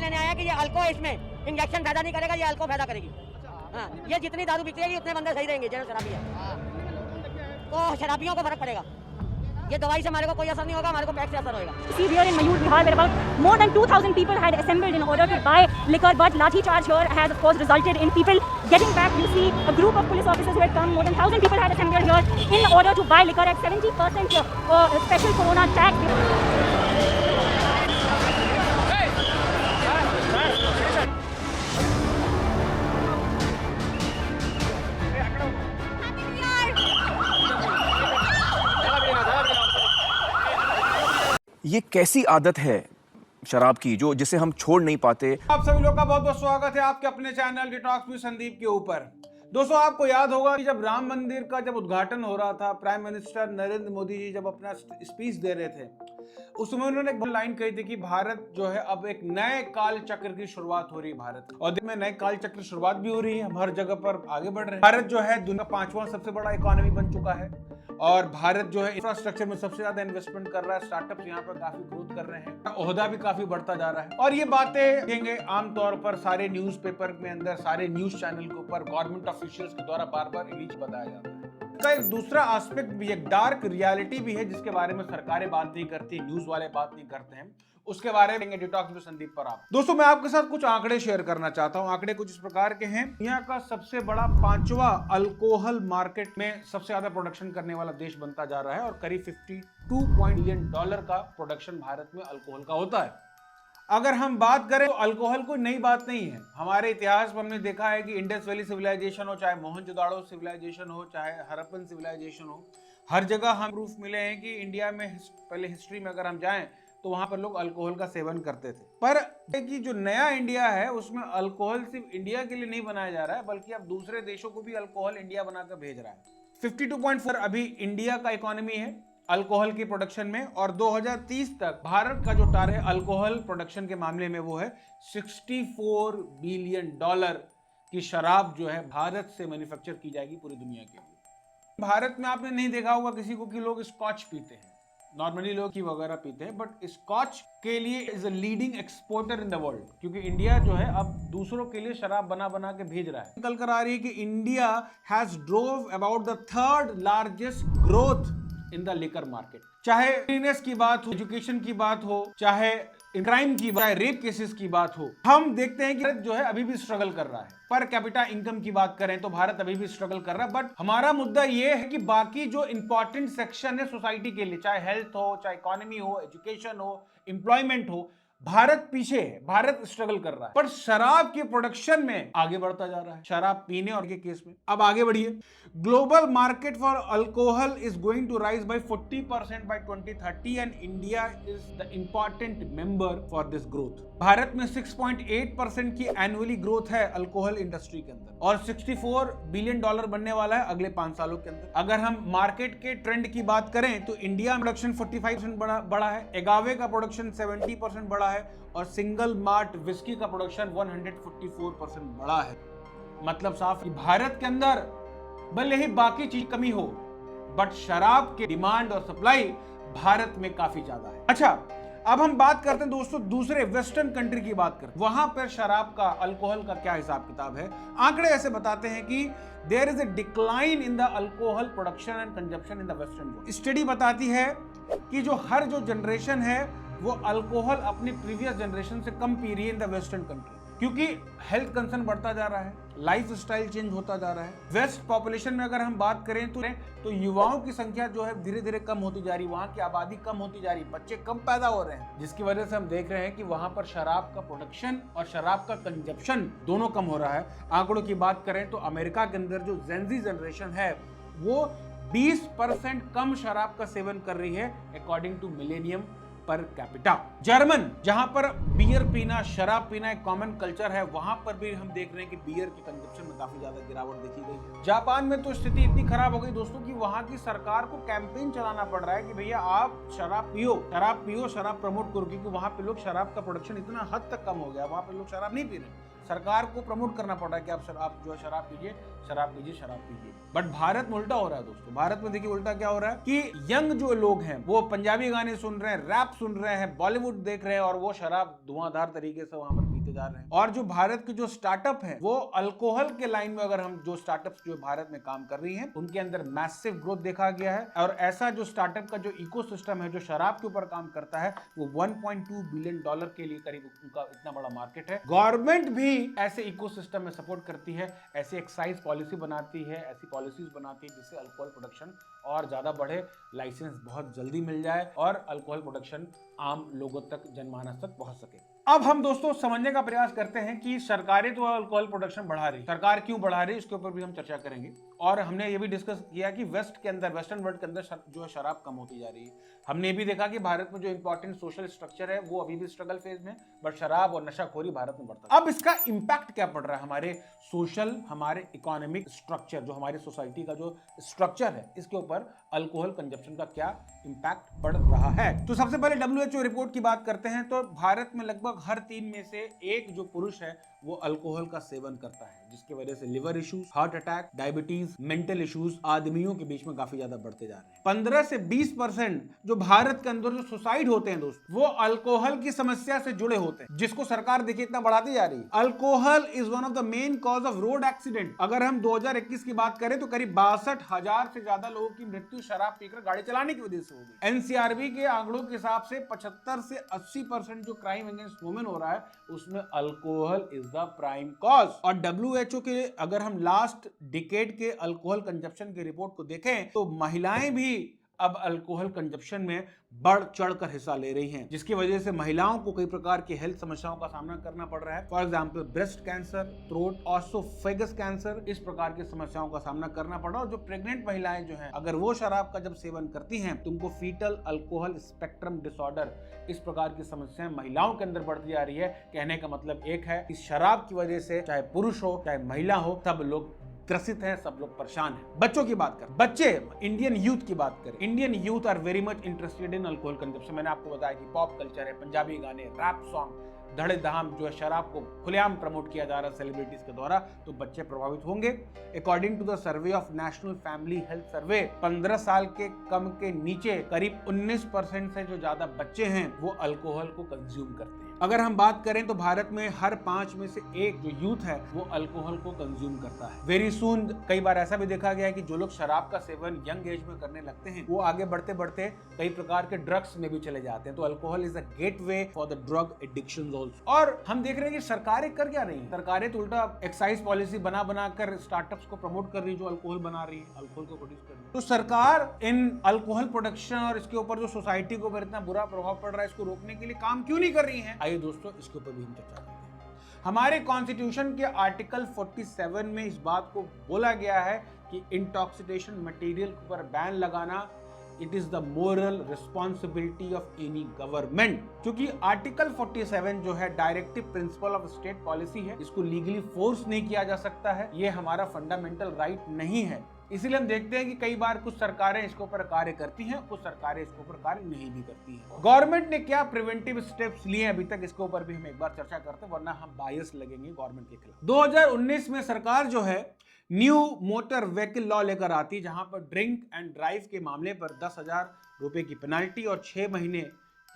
लेने आया कि ये अल्कोहल इसमें इंजेक्शन फायदा नहीं करेगा, ये अल्कोहल फायदा करेगी। हाँ, ये जितनी दारू बिकेगी उतने बंदे सही रहेंगे जो शराबी है। तो शराबियों को फर्क पड़ेगा, ये दवाई से हमारे को कोई असर नहीं होगा, हमारे को पैक से असर होगा। See, here in Mayur, Bihar, where about more than 2,000 people had assembled in order to buy liquor, but lathi charge here has of course resulted in people getting back. You see a group of police officers who had come, more than 1,000 people had assembled here in order to buy liquor at 70% for special corona tax. ये कैसी आदत है शराब की जो जिसे हम छोड़ नहीं पाते। आप सभी लोग का बहुत बहुत स्वागत है आपके अपने चैनल डिटॉक्स विद संदीप के ऊपर। दोस्तों, आपको याद होगा कि जब राम मंदिर का जब उद्घाटन हो रहा था, प्राइम मिनिस्टर नरेंद्र मोदी जी जब अपना स्पीच दे रहे थे, उस समय उन्होंने एक लाइन कही थी कि भारत जो है अब एक नए काल चक्र की शुरुआत हो रही है भारत, और में नए काल चक्र की शुरुआत भी हो रही है, हम हर जगह पर आगे बढ़ रहे हैं। भारत जो है दुनिया 5वां सबसे बड़ा इकोनॉमी बन चुका है और भारत जो है इंफ्रास्ट्रक्चर में सबसे ज्यादा इन्वेस्टमेंट कर रहा है, स्टार्टअप्स यहाँ पर काफी ग्रोथ कर रहे हैं, ओहदा भी काफी बढ़ता जा रहा है। और ये बातें देखेंगे आमतौर पर सारे न्यूज़पेपर में अंदर, सारे न्यूज चैनल के ऊपर गवर्नमेंट ऑफिशियल्स के द्वारा बार बार रिलीज बताया जाता है। का एक दूसरा एस्पेक्ट भी, एक डार्क रियलिटी भी है जिसके बारे में सरकारें बात नहीं करती, न्यूज वाले बात नहीं करते हैं, उसके बारे में डिटॉक्स विद संदीप पर आप। दोस्तों, मैं आपके साथ कुछ आंकड़े शेयर करना चाहता हूं। आंकड़े कुछ इस प्रकार के हैं। दुनिया का सबसे बड़ा 5वां अल्कोहल मार्केट में सबसे ज्यादा प्रोडक्शन करने वाला देश बनता जा रहा है और करीब $52 बिलियन का प्रोडक्शन भारत में अल्कोहल का होता है। अगर हम बात करें तो अल्कोहल कोई नई बात नहीं है। हमारे इतिहास में हमने देखा है कि इंडस वैली सिविलाइजेशन हो, चाहे मोहनजोदाड़ो सिविलाइजेशन हो, चाहे हड़प्पन सिविलाइजेशन हो, हर जगह हम प्रूफ मिले हैं कि इंडिया में पहले हिस्ट्री में अगर हम जाएं तो वहां पर लोग अल्कोहल का सेवन करते थे। पर कि जो नया इंडिया है उसमें अल्कोहल सिर्फ इंडिया के लिए नहीं बनाया जा रहा है, बल्कि अब दूसरे देशों को भी अल्कोहल इंडिया बनाकर भेज रहा है। 52.4 अभी इंडिया का इकोनॉमी है अल्कोहल की प्रोडक्शन में, और 2030 तक भारत का जो टारगेट है अल्कोहल प्रोडक्शन के मामले में वो है $64 बिलियन की शराब जो है भारत से मैन्युफैक्चर की जाएगी पूरी दुनिया के लिए। भारत में आपने नहीं देखा होगा किसी को कि लोग स्कॉच पीते हैं, नॉर्मली लोग की वगैरह पीते हैं, बट स्कॉच के लिए is a leading exporter in the world, क्योंकि इंडिया जो है अब दूसरों के लिए शराब बना बना के भेज रहा है। निकल कर आ रही है कि India has drove about the 3rd largest growth in the liquor market. चाहे क्लीनेस की बात हो, एजुकेशन की बात हो, चाहे क्राइम की, चाहे रेप केसेस की बात हो, हम देखते हैं कि भारत जो है अभी भी स्ट्रगल कर रहा है। पर कैपिटा इनकम की बात करें तो भारत अभी भी स्ट्रगल कर रहा है। बट हमारा मुद्दा ये है कि बाकी जो इंपॉर्टेंट सेक्शन है सोसाइटी के लिए, चाहे हेल्थ हो, चाहे इकोनॉमी हो, एजुकेशन हो, एम्प्लॉयमेंट हो, भारत पीछे है, भारत स्ट्रगल कर रहा है। पर शराब के प्रोडक्शन में आगे बढ़ता जा रहा है, शराब पीने और के केस में। अब आगे बढ़िए। Global market for alcohol is going to rise by 40% by 2030 and India is the important member for this growth. Bharat में 6.8% की एनुअली ग्रोथ है अल्कोहल इंडस्ट्री के अंदर, और $64 बिलियन बनने वाला है अगले 5 सालों के अंदर। अगर हम मार्केट के ट्रेंड की बात करें तो इंडिया में प्रोडक्शन 45% बढ़ा है, एगावे का प्रोडक्शन 70% बढ़ा है, और सिंगल मार्ट विस्की का प्रोडक्शन 144% बढ़ा है। मतलब साफ, भारत के अंदर भले ही बाकी चीज कमी हो, बट शराब के डिमांड और सप्लाई भारत में काफी ज्यादा है। अच्छा, अब हम बात करते हैं दोस्तों दूसरे वेस्टर्न कंट्री की बात करते हैं, वहां पर शराब का, अल्कोहल का क्या हिसाब किताब है। आंकड़े ऐसे बताते हैं कि there is a decline in the alcohol production and consumption in the western world. Study बताती है कि जो जनरेशन है वो अल्कोहल अपनी प्रीवियस जनरेशन से कम पी रही है इन द वेस्टर्न कंट्री, क्योंकि हेल्थ कंसर्न बढ़ता जा रहा है, लाइफ स्टाइल चेंज होता जा रहा है। वेस्ट पॉपुलेशन में अगर हम बात करें तो युवाओं की संख्या जो है धीरे धीरे कम होती जा रही है, वहां की आबादी कम होती जा रही है, बच्चे कम पैदा हो रहे हैं, जिसकी वजह से हम देख रहे हैं कि वहां पर शराब का प्रोडक्शन और शराब का कंजप्शन दोनों कम हो रहा है। आंकड़ों की बात करें तो अमेरिका के अंदर जो जेनजी जनरेशन है वो 20% कम शराब का सेवन कर रही है according to millennium per capita. German, जहां पर बियर पीना, शराब पीना एक कॉमन कल्चर है, वहां पर भी हम देख रहे हैं कि बियर की कंजप्शन में काफी ज्यादा गिरावट देखी गई है। जापान में तो स्थिति इतनी खराब हो गई दोस्तों कि वहां की सरकार को कैंपेन चलाना पड़ रहा है कि भैया आप शराब पियो, शराब प्रमोट करो, क्योंकि वहां पे लोग शराब का प्रोडक्शन इतना हद तक कम हो गया, वहां पे लोग शराब नहीं पी रहे। सरकार को प्रमोट करना पड़ रहा है कि आप जो है शराब पीजिए, शराब पीजिए, शराब पीजिए। बट भारत में उल्टा हो रहा है दोस्तों। भारत में देखिए उल्टा क्या हो रहा है कि यंग जो लोग हैं वो पंजाबी गाने सुन रहे हैं, रैप सुन रहे हैं, बॉलीवुड देख रहे हैं और वो शराब धुआंधार तरीके से वहां पर पीते जा रहे हैं। और जो भारत के जो स्टार्टअप है वो अल्कोहल के लाइन में, अगर हम जो स्टार्टअप्स जो भारत में काम कर रही हैं उनके अंदर मैसिव ग्रोथ देखा गया है। और ऐसा जो स्टार्टअप का जो इकोसिस्टम है जो शराब के ऊपर काम करता है वो $1.2 बिलियन के लिए करीब उनका इतना बड़ा मार्केट है। गवर्नमेंट भी ऐसे इकोसिस्टम में सपोर्ट करती है, ऐसे एक्साइज पॉलिसी बनाती है, ऐसी पॉलिसीज बनाती है जिससे अल्कोहल प्रोडक्शन और ज्यादा बढ़े, लाइसेंस बहुत जल्दी मिल जाए और अल्कोहल प्रोडक्शन आम लोगों तक, जनमानस तक पहुंच सके। अब हम दोस्तों समझने का प्रयास करते हैं कि सरकारें तो अल्कोहल प्रोडक्शन बढ़ा रही, सरकार क्यों बढ़ा रही है, इसके ऊपर भी हम चर्चा करेंगे। और हमने ये भी डिस्कस किया कि वेस्ट के अंदर, वेस्टर्न वर्ल्ड के अंदर जो है शराब कम होती जा रही है। हमने ये भी देखा कि भारत में जो इंपॉर्टेंट सोशल स्ट्रक्चर है वो अभी भी स्ट्रगल फेज में, बट शराब और नशाखोरी भारत में बढ़ता है। अब इसका इंपैक्ट क्या पड़ रहा है हमारे सोशल, हमारे इकोनॉमिक स्ट्रक्चर, जो हमारी सोसाइटी का जो स्ट्रक्चर है, इसके ऊपर अल्कोहल कंजप्शन का क्या इंपैक्ट पड़ रहा है। तो सबसे पहले WHO रिपोर्ट की बात करते हैं तो भारत में लगभग हर 3 में से 1 जो पुरुष है वो अल्कोहल का सेवन करता है, जिसकी वजह से liver issues, heart attack, diabetes, mental issues आदमियों के बीच में काफी ज्यादा बढ़ते जा रहे हैं। 15 से 20% जो भारत के अंदर जो सुसाइड होते हैं दोस्त, वो अल्कोहल की समस्या से जुड़े होते हैं, जिसको सरकार देखिए इतना बढ़ाती जा रही है। Alcohol is one of the main cause of road accident. अगर हम 2021 की बात करें तो करीब 62,000 से ज्यादा लोगों की मृत्यु शराब पीकर गाड़ी चलाने की वजह से होगी। NCRB के आंकड़ों के हिसाब से 75 से 80% जो क्राइम अगेंस्ट वुमेन हो रहा है उसमें alcohol is the prime cause. और WHO के अगर हम लास्ट डिकेड के अल्कोहल कंजप्शन की रिपोर्ट को देखें तो महिलाएं भी अब अल्कोहल कंजप्शन में बढ़ चढ़कर हिस्सा ले रही हैं, जिसकी वजह से महिलाओं को कई प्रकार की हेल्थ समस्याओं का सामना करना पड़ रहा है। For example breast cancer, throat, oesophagus cancer, इस प्रकार की समस्याओं का सामना करना पड़ रहा है। और जो प्रेग्नेंट महिलाएं जो हैं, अगर वो शराब का जब सेवन करती हैं तो उनको फीटल अल्कोहल स्पेक्ट्रम डिसऑर्डर, इस प्रकार की समस्याएं महिलाओं के अंदर बढ़ती जा रही है। कहने का मतलब एक है कि शराब की वजह से चाहे पुरुष हो चाहे महिला हो, सब लोग ग्रसित हैं, सब लोग परेशान हैं। बच्चों की बात करें, बच्चे, इंडियन यूथ की बात करें, Indian youth are very much interested in alcohol consumption. मैंने आपको बताया कि पॉप कल्चर है, पंजाबी गाने, रैप सॉन्ग, धड़े धाम जो है शराब को खुलेआम प्रमोट किया जा रहा है सेलिब्रिटीज के द्वारा, तो बच्चे प्रभावित होंगे। According to the survey of national family health survey, 15 साल के कम के नीचे करीब 19% से जो ज्यादा बच्चे हैं वो अल्कोहल को कंज्यूम करते हैं। अगर हम बात करें तो भारत में हर 5 में से 1 जो यूथ है वो अल्कोहल को कंज्यूम करता है। वेरी सून कई बार ऐसा भी देखा गया है कि जो लोग शराब का सेवन यंग एज में करने लगते हैं वो आगे बढ़ते बढ़ते कई प्रकार के ड्रग्स में भी चले जाते हैं। तो alcohol is a gateway for the drug addiction also. और हम देख रहे हैं कि सरकारें कर क्या रही हैं, सरकारें तो उल्टा एक्साइज पॉलिसी बना कर स्टार्टअप्स को प्रमोट कर रही है जो अल्कोहल बना रही है, अल्कोहल को प्रोड्यूस कर रही है। तो सरकार इन अल्कोहल प्रोडक्शन और इसके ऊपर जो सोसाइटी को इतना बुरा प्रभाव पड़ रहा है, इसको रोकने के लिए काम क्यों नहीं कर रही है? आइए दोस्तों इसके ऊपर भी हम चर्चा करते हैं। हमारे कॉन्स्टिट्यूशन के आर्टिकल 47 में इस बात को बोला गया है कि इंटॉक्सिकेशन मटेरियल पर बैन लगाना it is the moral responsibility of any government. क्योंकि आर्टिकल 47 जो है directive principle of state policy है, इसको लीगली फोर्स नहीं किया जा सकता है, ये हमारा फंडामेंटल राइट नहीं है। इसीलिए हम देखते हैं कि कई बार कुछ सरकारें इसके ऊपर कार्य करती हैं, कुछ सरकारें इसके ऊपर कार्य नहीं भी करती हैं। गवर्नमेंट ने क्या प्रिवेंटिव स्टेप्स लिए अभी तक, इसके ऊपर भी हम एक बार चर्चा करते हैं, वरना हम बायस लगेंगे गवर्नमेंट के खिलाफ। 2019 में सरकार जो है न्यू मोटर व्हीकल लॉ लेकर आती, जहां पर ड्रिंक एंड ड्राइव के मामले पर 10,000 रुपए की पेनाल्टी और 6 महीने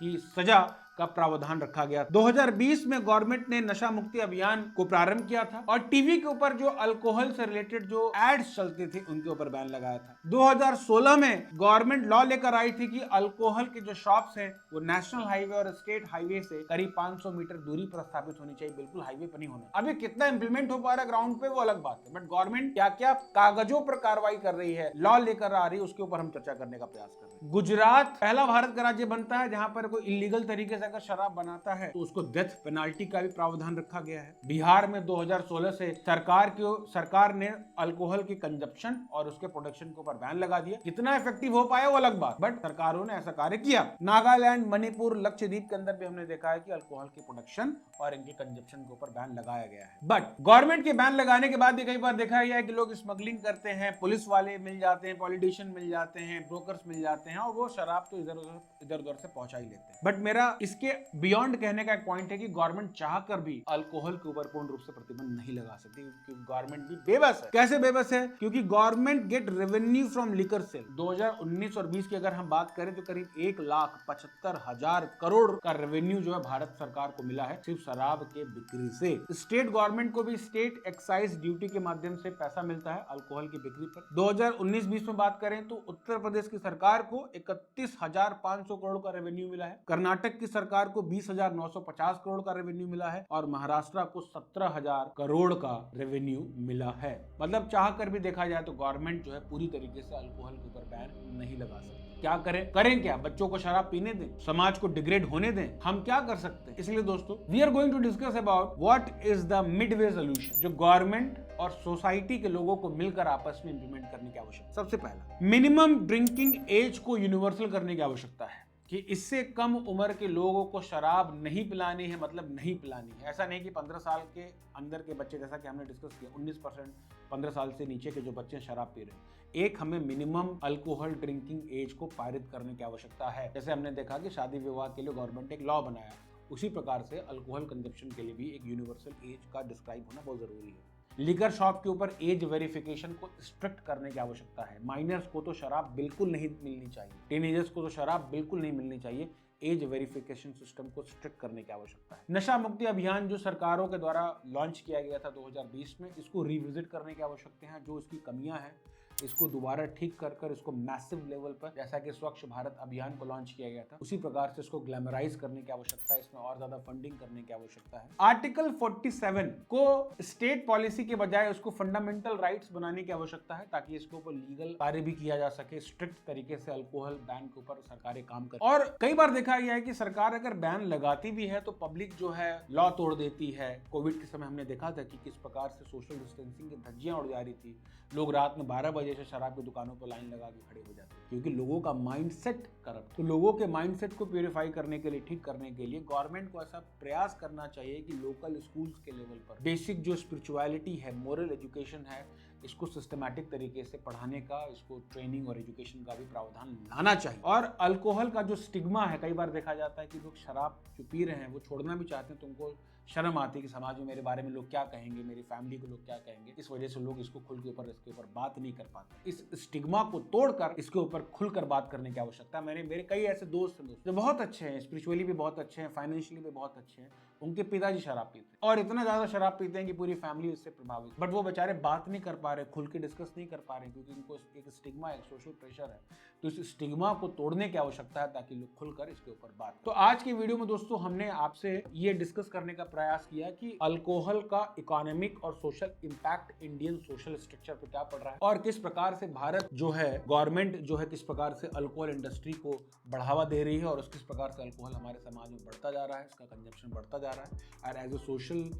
की सजा का प्रावधान रखा गया। 2020 में गवर्नमेंट ने नशा मुक्ति अभियान को प्रारंभ किया था और टीवी के ऊपर जो अल्कोहल से रिलेटेड जो एड्स चलते थे उनके ऊपर बैन लगाया था। 2016 में गवर्नमेंट लॉ लेकर आई थी कि अल्कोहल के जो शॉप्स हैं वो नेशनल हाईवे और स्टेट हाईवे से करीब 500 मीटर दूरी पर स्थापित होनी चाहिए, बिल्कुल हाईवे पर नहीं होना। अभी कितना इंप्लीमेंट हो पा रहा है ग्राउंड पे वो अलग बात है, बट गवर्नमेंट क्या क्या कागजों पर कार्रवाई कर रही है, लॉ लेकर आ रही है, उसके ऊपर हम चर्चा करने का प्रयास कर रहे हैं। गुजरात पहला भारत का राज्य बनता है जहां पर कोई इलीगल तरीके से अगर शराब बनाता है तो उसको डेथ पेनाल्टी का भी प्रावधान रखा गया है। बिहार में 2016 से सरकार ने अल्कोहल की कंजप्शन और उसके प्रोडक्शन के ऊपर बैन लगा दिया। कितना इफेक्टिव हो पाया वो अलग बात, बट सरकारों ने ऐसा कार्य किया। नागालैंड, मणिपुर, लक्षद्वीप के अंदर भी हमने देखा है कि अल्कोहल की प्रोडक्शन और इनके कंजप्शन के ऊपर बैन लगाया गया है। बट गवर्नमेंट के बैन लगाने के बाद भी कई बार देखा गया है कि लोग स्मगलिंग करते हैं, पुलिस वाले मिल जाते हैं, पॉलिटिशियन मिल जाते हैं, ब्रोकर्स मिल जाते हैं और वो शराब तो इधर उधर से पहुंचा ही लेते हैं। बट मेरा इस इसके बियॉन्ड कहने का एक पॉइंट है कि गवर्नमेंट चाहकर भी अल्कोहल के ऊपर पूर्ण रूप से प्रतिबंध नहीं लगा सकती, क्योंकि गवर्नमेंट भी बेबस है। कैसे बेबस है? क्योंकि government get revenue from liquor sale. 2019 और 20 की अगर हम बात करें तो करीब 1,75,000 करोड़ का रेवेन्यू जो है भारत सरकार को मिला है सिर्फ शराब के बिक्री से। स्टेट गवर्नमेंट को भी स्टेट एक्साइज ड्यूटी के माध्यम से पैसा मिलता है अल्कोहल की बिक्री पर। 2019-20 में बात करें तो उत्तर प्रदेश की सरकार को 31,500 करोड़ का रेवेन्यू मिला है, कर्नाटक की सरकार को 20,950 करोड़ का रेवेन्यू मिला है और महाराष्ट्र को 17,000 करोड़ का रेवेन्यू मिला है। मतलब चाह कर भी देखा जाए तो गवर्नमेंट जो है पूरी तरीके से अल्कोहल के ऊपर बैन नहीं लगा सकती। क्या करें क्या? बच्चों को शराब पीने दें, समाज को डिग्रेड होने दें? हम क्या कर सकते हैं? इसलिए दोस्तों we are going to discuss about what is the midway solution जो गवर्नमेंट और सोसाइटी के लोगों को मिलकर आपस में इंप्लीमेंट करने की आवश्यकता। सबसे पहला, मिनिमम ड्रिंकिंग एज को यूनिवर्सल करने की आवश्यकता है कि इससे कम उम्र के लोगों को शराब नहीं पिलानी है, मतलब नहीं पिलानी है। ऐसा नहीं कि 15 साल के अंदर के बच्चे, जैसा कि हमने डिस्कस किया 19% 15 साल से नीचे के जो बच्चे शराब पी रहे हैं, एक हमें मिनिमम अल्कोहल ड्रिंकिंग एज को पारित करने की आवश्यकता है। जैसे हमने देखा कि शादी विवाह के लिए गवर्नमेंट एक लॉ बनाया, उसी प्रकार से अल्कोहल कंजप्शन के लिए भी एक यूनिवर्सल एज का डिस्क्राइब होना बहुत जरूरी है। लिकर शॉप के ऊपर एज वेरिफिकेशन को स्ट्रिक्ट करने की आवश्यकता है। माइनर्स को तो शराब बिल्कुल नहीं मिलनी चाहिए, टीनेजर्स को तो शराब बिल्कुल नहीं मिलनी चाहिए। एज वेरिफिकेशन सिस्टम को स्ट्रिक्ट करने की आवश्यकता है। नशा मुक्ति अभियान जो सरकारों के द्वारा लॉन्च किया गया था 2020 में, इसको रिविजिट करने की आवश्यकता है। जो इसकी कमियां हैं इसको दोबारा ठीक कर इसको मैसिव लेवल पर, जैसा कि स्वच्छ भारत अभियान को लॉन्च किया गया था, उसी प्रकार से इसको ग्लैमराइज करने की आवश्यकता है। इसमें और ज्यादा फंडिंग करने की आवश्यकता है। आर्टिकल 47 को स्टेट पॉलिसी के बजाय उसको फंडामेंटल राइट्स बनाने की आवश्यकता है, ताकि इसके ऊपर लीगल कार्य भी किया जा सके। स्ट्रिक्ट तरीके से अल्कोहल बैन के ऊपर सरकारें काम करें। और कई बार देखा गया है कि सरकार अगर बैन लगाती भी है तो पब्लिक जो है लॉ तोड़ देती है। कोविड के समय हमने देखा था कि किस प्रकार से सोशल डिस्टेंसिंग की धज्जियां उड़ जा रही थी। लोग रात में 12 बजे से शराब की दुकानों पर लाइन लगा के खड़े हो जाते हैं, क्योंकि लोगों का माइंडसेट करप्ट। तो लोगों के माइंडसेट को प्यूरिफाई करने के लिए, ठीक करने के लिए गवर्नमेंट को ऐसा प्रयास करना चाहिए कि लोकल स्कूल्स के लेवल पर बेसिक जो स्पिरिचुअलिटी है, मोरल एजुकेशन है, इसको सिस्टमैटिक तरीके से पढ़ाने का, इसको ट्रेनिंग और एजुकेशन का भी प्रावधान लाना चाहिए। और अल्कोहल का जो स्टिग्मा है, कई बार देखा जाता है कि लोग शराब जो पी रहे हैं वो छोड़ना भी चाहते हैं तो उनको शर्म आती है कि समाज में मेरे बारे में लोग क्या कहेंगे, मेरी फैमिली को लोग क्या कहेंगे। इस वजह से लोग इसको खुल के ऊपर इसके ऊपर बात नहीं कर पाते। इस स्टिग्मा को तोड़कर इसके ऊपर खुलकर बात करने की आवश्यकता है। मेरे कई ऐसे दोस्त हैं जो बहुत अच्छे हैं, स्पिरिचुअली भी बहुत अच्छे हैं, फाइनेंशियली भी बहुत अच्छे हैं, उनके पिताजी शराब पीते हैं और इतना ज्यादा शराब पीते हैं कि पूरी फैमिली इससे प्रभावित, बट वो बेचारे बात नहीं कर पा रहे, खुल के डिस्कस नहीं कर पा रहे, क्योंकि उनको एक स्टिग्मा, एक सोशल प्रेशर है। तो इस स्टिग्मा को तोड़ने की आवश्यकता है ताकि लोग खुलकर इसके ऊपर बात। तो आज की वीडियो में दोस्तों हमने आपसे ये डिस्कस करने का प्रयास किया कि अल्कोहल का इकोनॉमिक और social impact Indian social structure पे क्या पड़ रहा है और किस प्रकार से भारत जो है, गवर्नमेंट जो है, किस प्रकार से अल्कोहल इंडस्ट्री को बढ़ावा दे रही है और किस प्रकार से अल्कोहल हमारे समाज में बढ़ता जा रहा है, इसका कंजप्शन बढ़ता जा रहा है। और as a social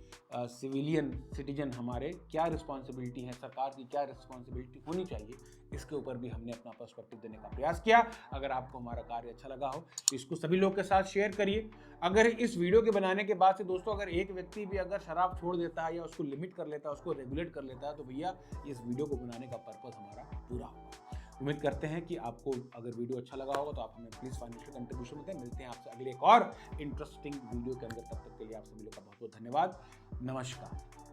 civilian citizen हमारे क्या रिस्पॉन्सिबिलिटी है, सरकार की क्या रिस्पॉन्सिबिलिटी होनी चाहिए, इसके ऊपर भी हमने अपना पर्सपेक्टिव देने का प्रयास किया। अगर आपको हमारा कार्य अच्छा लगा हो तो इसको सभी लोग के साथ शेयर करिए। अगर इस वीडियो के बनाने के बाद से दोस्तों अगर एक व्यक्ति भी अगर शराब छोड़ देता है या उसको लिमिट कर लेता है, उसको रेगुलेट कर लेता है, तो भैया इस वीडियो को बनाने का पर्पस हमारा पूरा होगा। उम्मीद करते हैं कि आपको अगर वीडियो अच्छा लगा होगा तो आप हमें प्लीज़ फाइनेंशियल कंट्रीब्यूशन दें। मिलते हैं आपसे अगले एक और इंटरेस्टिंग वीडियो के अंदर। तब तक के लिए आप सभी लोग का बहुत बहुत धन्यवाद। नमस्कार।